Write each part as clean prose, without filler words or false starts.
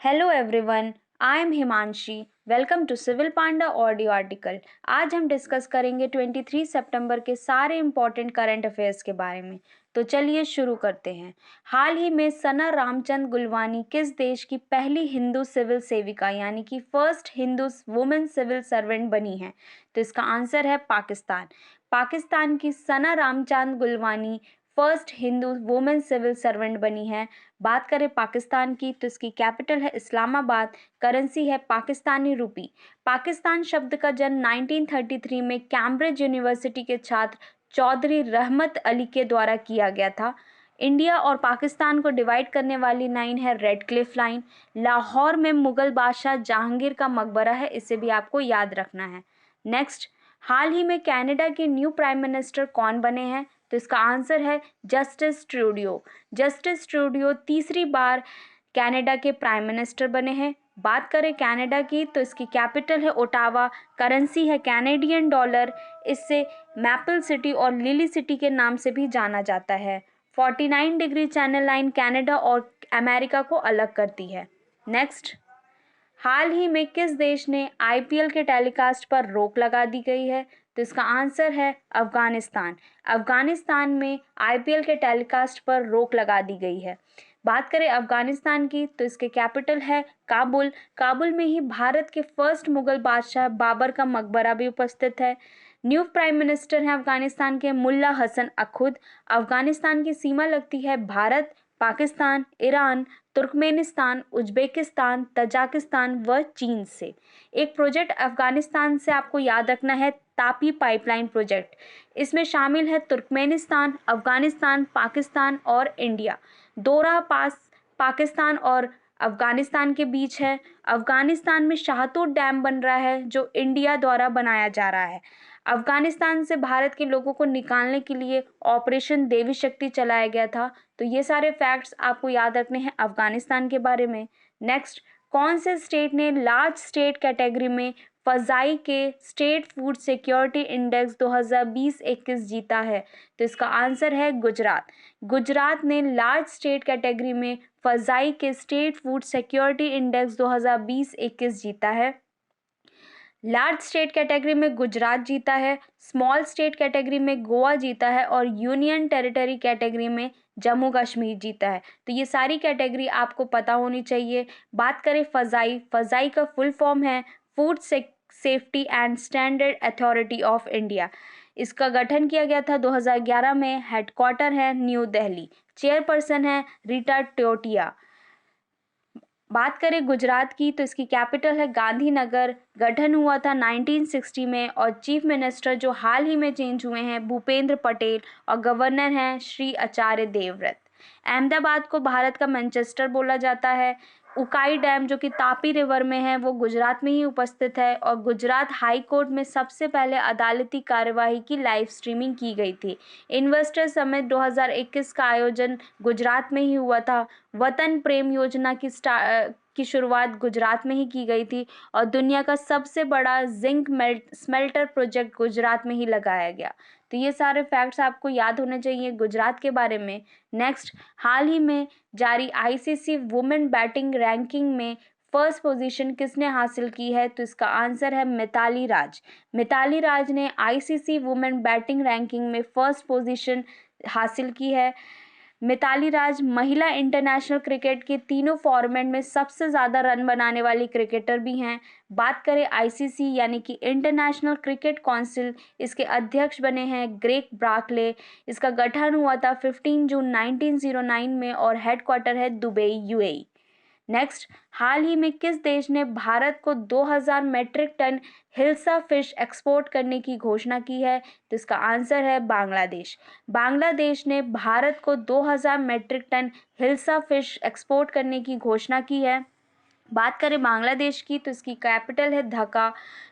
Hello everyone, I am Himanshi. Welcome to Civil Panda audio article. आज हम discuss करेंगे 23 सितंबर के सारे इंपॉर्टेंट करंट अफेयर्स के बारे में। तो चलिए शुरू करते हैं। हाल ही में सना रामचंद गुलवानी किस देश की पहली हिंदू सिविल सेविका यानी कि first Hindu women civil servant बनी है? तो इसका आंसर है पाकिस्तान। पाकिस्तान की Sana Ramchand Gulwani first Hindu women civil servant बनी है। बात करें पाकिस्तान की तो इसकी कैपिटल है इस्लामाबाद, करेंसी है पाकिस्तानी रुपी। पाकिस्तान शब्द का जन्म 1933 में कैम्ब्रिज यूनिवर्सिटी के छात्र चौधरी रहमत अली के द्वारा किया गया था। इंडिया और पाकिस्तान को डिवाइड करने वाली लाइन है रेड क्लिफ लाइन। लाहौर में मुगल बादशाह जहांगीर का मकबरा है, इसे भी आपको याद रखना है। नेक्स्ट, हाल ही में कनाडा के न्यू प्राइम मिनिस्टर कौन बने हैं? तो इसका आंसर है जस्टिस ट्रूडियो। जस्टिस ट्रूडियो तीसरी बार कनाडा के प्राइम मिनिस्टर बने हैं। बात करें कनाडा की तो इसकी कैपिटल है ओटावा, करेंसी है कैनेडियन डॉलर। इससे मैपल सिटी और लिली सिटी के नाम से भी जाना जाता है। 49 डिग्री चैनल लाइन कनाडा और अमेरिका को अलग करती है। नेक्स्ट, हाल ही में किस देश ने आईपीएल के टेलीकास्ट पर रोक लगा दी गई है? तो इसका आंसर है अफगानिस्तान। अफगानिस्तान में आईपीएल के टेलीकास्ट पर रोक लगा दी गई है। बात करें अफगानिस्तान की तो इसके कैपिटल है काबुल। काबुल में ही भारत के फर्स्ट मुगल बादशाह बाबर का मकबरा भी उपस्थित है। न्यू प्राइम मिनिस्टर हैं अफगानिस्तान के मुल्ला हसन अखुद। अफगानिस्तान की सीमा लगती है Bharat, Pakistan, Iran, Turkmenistan, Uzbekistan, Tajikistan व चीन से। एक प्रोजेक्ट अफगानिस्तान से आपको याद रखना है, तापी पाइपलाइन प्रोजेक्ट। इसमें शामिल है तुर्कमेनिस्तान, अफगानिस्तान, पाकिस्तान और इंडिया। दोरा पास पाकिस्तान और अफगानिस्तान के बीच है। अफगानिस्तान में शाहतूत डैम बन रहा है जो इंडिया द्वारा बनाया जा रहा है। अफगानिस्तान से भारत के लोगों को निकालने के लिए ऑपरेशन देवी शक्ति चलाया गया था। तो ये सारे फैक्ट्स आपको याद रखने हैं अफगानिस्तान के बारे में। नेक्स्ट, कौन से स्टेट ने लार्ज स्टेट कैटेगरी में फजाई के स्टेट फूड सिक्योरिटी इंडेक्स 2020-21 जीता है? तो इसका आंसर है गुजरात। गुजरात ने लार्ज स्टेट कैटेगरी में फजाई के स्टेट फूड सिक्योरिटी इंडेक्स 2020-21 जीता है। लार्ज स्टेट कैटेगरी में गुजरात जीता है, स्मॉल स्टेट कैटेगरी में गोवा जीता है और यूनियन टेरिटरी कैटेगरी में जम्मू कश्मीर जीता है। तो ये सारी कैटेगरी आपको पता होनी चाहिए। बात करें फजाई, फजाई का फुल फॉर्म है food safety and standard authority of India. इसका गठन किया गया था 2011 में। हेडक्वार्टर है न्यू दिल्ली। चेयरपर्सन है रीटा टोटिया। बात करें गुजरात की तो इसकी कैपिटल है गांधीनगर। गठन हुआ था 1960 में और चीफ मिनिस्टर जो हाल ही में चेंज हुए हैं भूपेंद्र पटेल और गवर्नर हैं श्री आचार्य देवव्रत। अहमदाबाद को भारत का मैनचेस्टर बोला जाता है। उकाई डैम जो कि तापी रिवर में है वो गुजरात में ही उपस्थित है और गुजरात हाई कोर्ट में सबसे पहले अदालती कार्यवाही की लाइव स्ट्रीमिंग की गई थी। इन्वेस्टर समिट 2021 का आयोजन गुजरात में ही हुआ था। वतन प्रेम योजना की शुरुआत गुजरात में ही की गई थी और दुनिया का सबसे बड़ा जिंक स्मेल्टर प्रोजेक्ट गुजरात में ही लगाया गया। तो ये सारे फैक्ट्स आपको याद होने चाहिए गुजरात के बारे में। नेक्स्ट, हाल ही में जारी आईसीसी वुमेन बैटिंग रैंकिंग में फर्स्ट पोजीशन किसने हासिल की है? तो इसका आंसर है मिताली राज। मिताली राज ने आईसीसी वुमेन बैटिंग रैंकिंग में फर्स्ट पोजीशन हासिल की है। मिताली राज महिला इंटरनेशनल क्रिकेट के तीनों फॉर्मेट में सबसे ज़्यादा रन बनाने वाली क्रिकेटर भी हैं। बात करें आईसीसी यानी कि इंटरनेशनल क्रिकेट काउंसिल, इसके अध्यक्ष बने हैं ग्रेग ब्राकले। इसका गठन हुआ था 15 जून 1909 में और हेडक्वार्टर है दुबई, यूएई। नेक्स्ट, हाल ही में किस देश ने भारत को 2000 metric ton hilsa fish export करने की घोषणा की है? तो इसका आंसर है बांग्लादेश। बांग्लादेश ने भारत को 2000 metric ton hilsa fish export करने की घोषणा की है। बात करें बांग्लादेश की तो इसकी कैपिटल है ढाका,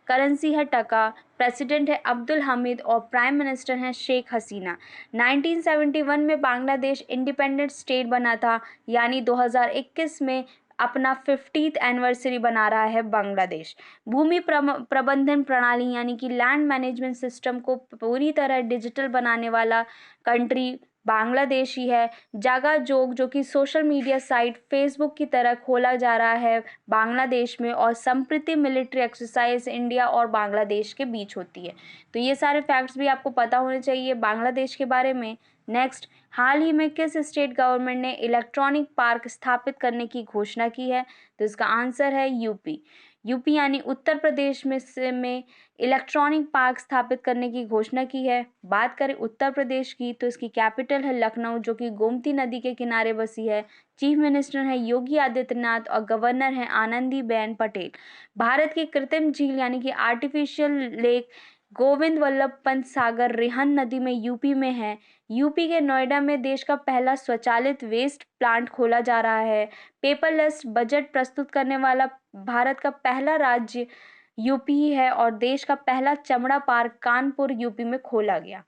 करेंसी है टका, प्रेसिडेंट है अब्दुल हमीद और प्राइम मिनिस्टर हैं शेख हसीना। 1971 में बांग्लादेश इंडिपेंडेंट स्टेट बना था, यानी 2021 में अपना 50th एनिवर्सरी बना रहा है बांग्लादेश। भूमि प्रबंधन प्रणाली यानी कि लैंड मैनेजमेंट सिस्टम को पूरी तरह डिजिटल बनाने वाला कंट्री बांग्लादेश ही है। जागा जोग जो कि सोशल मीडिया साइट फेसबुक की तरह खोला जा रहा है बांग्लादेश में, और संप्रीति मिलिट्री एक्सरसाइज इंडिया और बांग्लादेश के बीच होती है। तो ये सारे फैक्ट्स भी आपको पता होने चाहिए बांग्लादेश के बारे में। नेक्स्ट, हाल ही में किस स्टेट गवर्नमेंट ने इलेक्ट्रॉनिक पार्क स्थापित करने की घोषणा की है? तो इसका आंसर है यूपी। यूपी यानी उत्तर प्रदेश में इलेक्ट्रॉनिक पार्क स्थापित करने की घोषणा की है। बात करें उत्तर प्रदेश की तो इसकी कैपिटल है लखनऊ, जो कि गोमती नदी के किनारे बसी है। चीफ मिनिस्टर है योगी आदित्यनाथ और गवर्नर है आनंदीबेन पटेल। भारत की कृत्रिम झील यानी कि आर्टिफिशियल लेक गोविंद वल्लभ पंत सागर रिहंद नदी में यूपी में है। यूपी के नोएडा में देश का पहला स्वचालित वेस्ट प्लांट खोला जा रहा है। पेपरलेस बजट प्रस्तुत करने वाला भारत का पहला राज्य यूपी ही है, और देश का पहला चमड़ा पार्क कानपुर यूपी में खोला गया।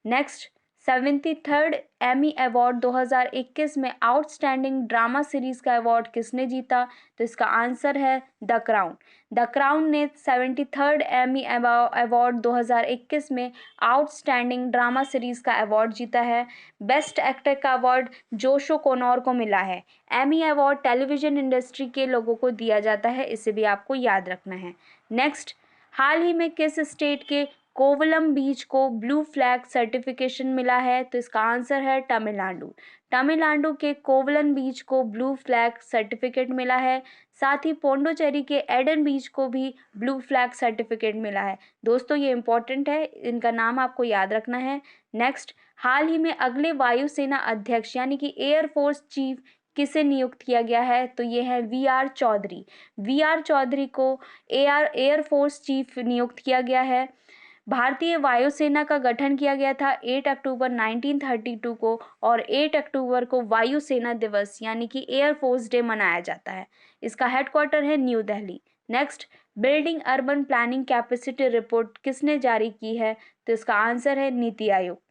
नेक्स्ट, 73rd एमी अवार्ड 2021 में आउटस्टैंडिंग ड्रामा सीरीज का अवार्ड किसने जीता? तो इसका आंसर है द क्राउन। द क्राउन ने 73rd एमी अवार्ड 2021 में आउटस्टैंडिंग ड्रामा सीरीज का अवार्ड जीता है। बेस्ट एक्टर का अवार्ड जोशो कोनोर को मिला है। एमी अवार्ड टेलीविजन इंडस्ट्री के लोगों को दिया जाता है, इसे भी आपको याद रखना है। नेक्स्ट, हाल ही में किस स्टेट के कोवलम बीच को ब्लू फ्लैग सर्टिफिकेशन मिला है? तो इसका आंसर है तमिलनाडु। तमिलनाडु के कोवलम बीच को ब्लू फ्लैग सर्टिफिकेट मिला है। साथ ही पोंडिचेरी के एडन बीच को भी ब्लू फ्लैग सर्टिफिकेट मिला है। दोस्तों ये इंपॉर्टेंट है, इनका नाम आपको याद रखना है। नेक्स्ट, हाल ही में अगले वायुसेना अध्यक्ष यानी कि एयर फोर्स चीफ किसे नियुक्त किया गया है? तो ये है V R Chaudhary. V R Chaudhary को एयर फोर्स चीफ नियुक्त किया गया है। भारतीय वायुसेना का गठन किया गया था 8 अक्टूबर 1932 को, और 8 अक्टूबर को वायुसेना दिवस यानी कि एयरफोर्स डे मनाया जाता है। इसका हेडक्वार्टर है new Delhi. Next, building urban planning capacity report किसने जारी की है? तो इसका आंसर है नीति आयोग।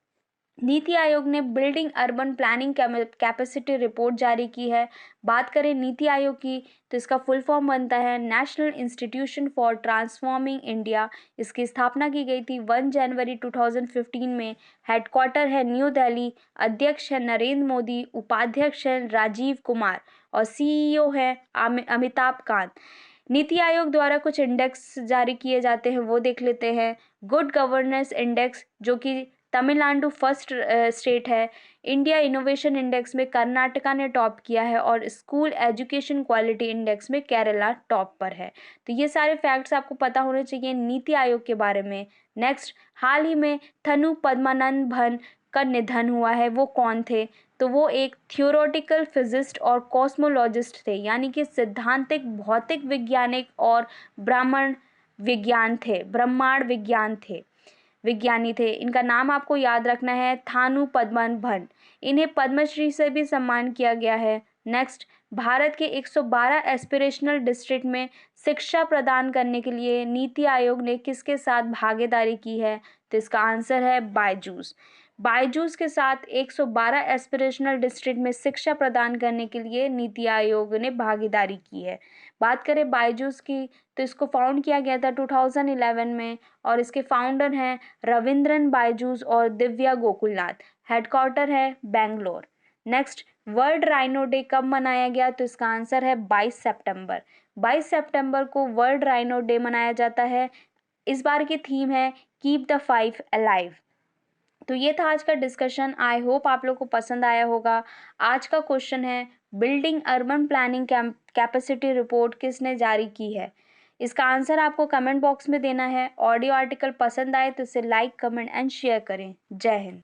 नीति आयोग ने building urban planning capacity report जारी की है। बात करें नीति आयोग की तो इसका फुल फॉर्म बनता है national institution for transforming India. इसकी स्थापना की गई थी 1 जनवरी 2015 में। हेडक्वार्टर है न्यू दिल्ली। अध्यक्ष है नरेंद्र मोदी, उपाध्यक्ष है राजीव कुमार, और सीईओ है अमिताभ कांत। नीति आयोग द्वारा कुछ इंडेक्स जारी किए जाते हैं, वो देख लेते हैं। गुड गवर्नेंस इंडेक्स, जो कि तमिलनाडु फर्स्ट स्टेट है। इंडिया इनोवेशन इंडेक्स में कर्नाटका ने टॉप किया है, और स्कूल एजुकेशन क्वालिटी इंडेक्स में केरला टॉप पर है। तो ये सारे फैक्ट्स आपको पता होने चाहिए नीति आयोग के बारे में। नेक्स्ट, हाल ही में थनु पद्मानंद भन का निधन हुआ है, वो कौन थे? तो वो एक थियोरेटिकल फिजिस्ट और कॉस्मोलॉजिस्ट थे, यानी कि सिद्धांतिक भौतिक वैज्ञानिक और ब्रह्मांड विज्ञानी थे। इनका नाम आपको याद रखना है थानु पद्मन भट्ट। इन्हें पद्मश्री से भी सम्मान किया गया है। नेक्स्ट, भारत के 112 एस्पिरेशनल डिस्ट्रिक्ट में शिक्षा प्रदान करने के लिए नीति आयोग ने किसके साथ भागीदारी की है? तो इसका आंसर है बायजूस। बायजूस के साथ 112 एस्पिरेशनल डिस्ट्रिक्ट में शिक्षा प्रदान करने के लिए नीति आयोग ने भागीदारी की है। बात करें बायजूस की तो इसको फाउंड किया गया था 2011 में, और इसके फाउंडर हैं रविंद्रन बायजूस और दिव्या गोकुलनाथ। हेडक्वार्टर है Bangalore. Next, world rhino day कब मनाया गया? तो इसका आंसर है 22 सितंबर। 22 सितंबर को वर्ल्ड राइनो डे मनाया जाता है। इस बार की थीम है कीप द फाइव अलाइव। तो ये था आज का डिस्कशन। आई होप आप लोग को पसंद आया होगा। आज का क्वेश्चन है building urban planning capacity report किसने जारी की है? इसका आंसर आपको कमेंट बॉक्स में देना है। ऑडियो आर्टिकल पसंद आए तो इसे लाइक, कमेंट एंड शेयर करें। जय हिंद।